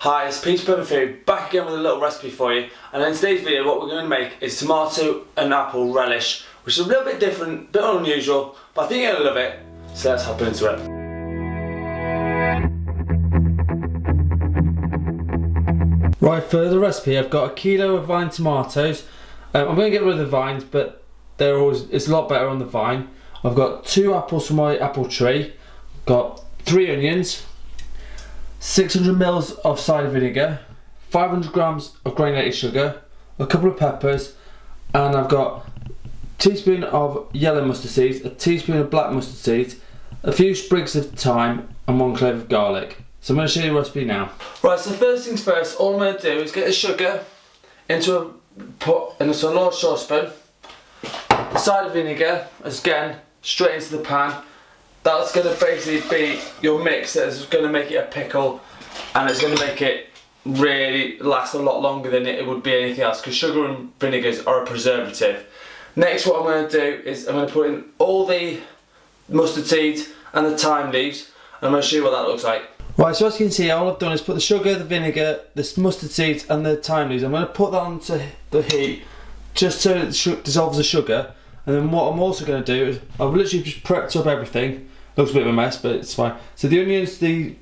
Hi, it's Peter Pepper Food, back again with a little recipe for you. And in today's video what we're going to make is tomato and apple relish, which is a little bit different, a bit unusual, but I think you're going to love it. So let's hop into it. Right, for the recipe I've got a kilo of vine tomatoes. I'm going to get rid of the vines, but it's a lot better on the vine. I've got 2 apples from my apple tree, got 3 onions, 600 ml of cider vinegar, 500 grams of granulated sugar, a couple of peppers, and I've got a teaspoon of yellow mustard seeds, a teaspoon of black mustard seeds, a few sprigs of thyme, and 1 clove of garlic. So I'm going to show you the recipe now. Right, so first things first, all I'm going to do is get the sugar into a large saucepan, the cider vinegar, again, straight into the pan. That's going to basically be your mix that's going to make it a pickle, and it's going to make it really last a lot longer than it would be anything else, because sugar and vinegars are a preservative. Next, what I'm going to do is I'm going to put in all the mustard seeds and the thyme leaves, and I'm going to show you what that looks like. Right, so as you can see, all I've done is put the sugar, the vinegar, the mustard seeds and the thyme leaves. I'm going to put that onto the heat just so it dissolves the sugar. And then what I'm also going to do is I've literally just prepped up everything. Looks a bit of a mess, but it's fine. So the onions, the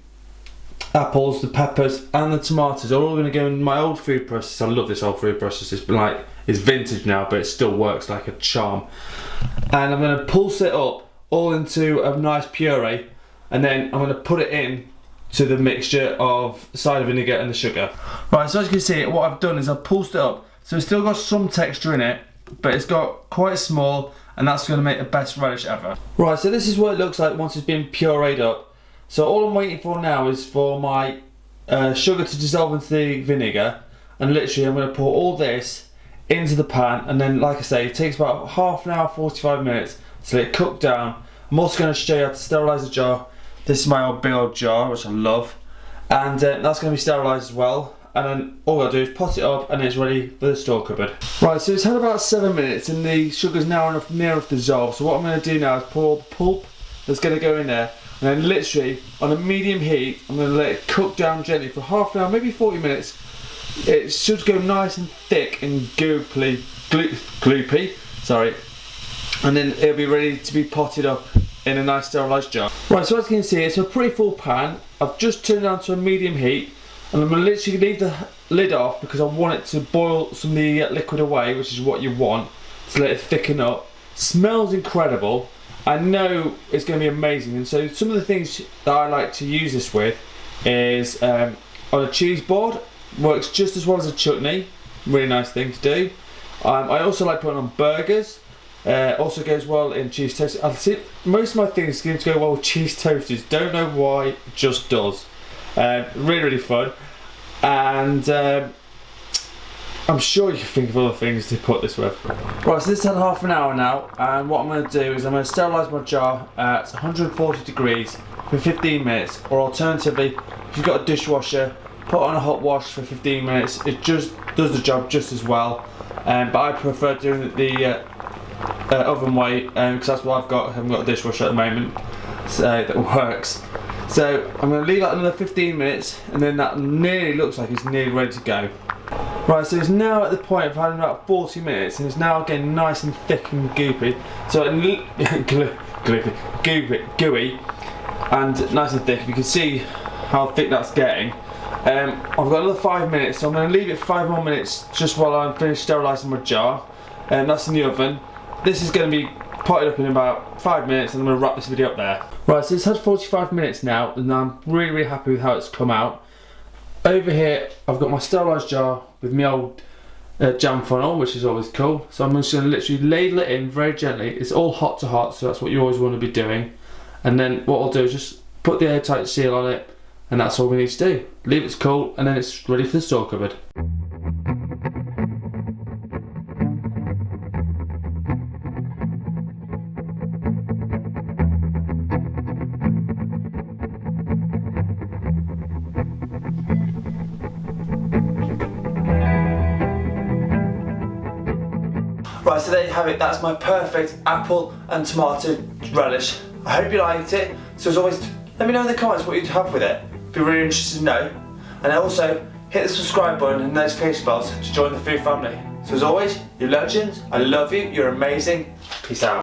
apples, the peppers and the tomatoes are all going to go in my old food processor. I love this old food processor. It's vintage now, but it still works like a charm. And I'm going to pulse it up all into a nice puree, and then I'm going to put it in to the mixture of cider vinegar and the sugar. Right, so as you can see, what I've done is I've pulsed it up, so it's still got some texture in it, but it's got quite small, and that's going to make the best relish ever. Right, so this is what it looks like once it's been pureed up. So all I'm waiting for now is for my sugar to dissolve into the vinegar, and literally I'm going to pour all this into the pan, and then like I say, it takes about half an hour, 45 minutes to let it cook down. I'm also going to show you how to sterilise the jar. This is my old big old jar, which I love, and that's going to be sterilised as well. And then all I do is pot it up and it's ready for the store cupboard. Right, so it's had about 7 minutes and the sugar's now near enough dissolved. So what I'm going to do now is pour the pulp that's going to go in there, and then literally on a medium heat I'm going to let it cook down gently for half an hour, maybe 40 minutes. It should go nice and thick and gloopy, sorry, and then it'll be ready to be potted up in a nice sterilised jar. Right, so as you can see, it's a pretty full pan. I've just turned it down to a medium heat, and I'm going to literally leave the lid off because I want it to boil some of the liquid away, which is what you want, to let it thicken up. Smells incredible. I know it's going to be amazing. And so some of the things that I like to use this with is on a cheese board. Works just as well as a chutney. Really nice thing to do. I also like putting on burgers. Also goes well in cheese toast. I think most of my things seem to go well with cheese toasters. Don't know why, it just does. Really fun, and I'm sure you can think of other things to put this with. Right, so this has had half an hour now, and what I'm going to do is I'm going to sterilise my jar at 140 degrees for 15 minutes, or alternatively, if you've got a dishwasher, put on a hot wash for 15 minutes. It just does the job just as well, but I prefer doing the oven way because that's what I've got. I haven't got a dishwasher at the moment, so that works. So I'm going to leave that another 15 minutes, and then that nearly looks like it's nearly ready to go. Right, so it's now at the point of having about 40 minutes, and it's now getting nice and thick and goopy. So gooey and nice and thick. You can see how thick that's getting. I've got another 5 minutes, so I'm going to leave it 5 more minutes just while I'm finished sterilising my jar. And that's in the oven. This is going to be potted up in about 5 minutes, and I'm going to wrap this video up there. Right, so it's had 45 minutes now, and I'm really happy with how it's come out. Over here I've got my sterilised jar with my old jam funnel, which is always cool. So I'm just going to literally ladle it in very gently. It's all hot to hot, so that's what you always want to be doing. And then what I'll do is just put the airtight seal on it, and that's all we need to do. Leave it to cool, and then it's ready for the store cupboard. Right, so there you have it. That's my perfect apple and tomato relish. I hope you liked it. So as always, let me know in the comments what you'd have with it. Be really interested to know. and also hit the subscribe button and notification bells to join the food family. So as always, you legends, I love you, you're amazing. Peace out.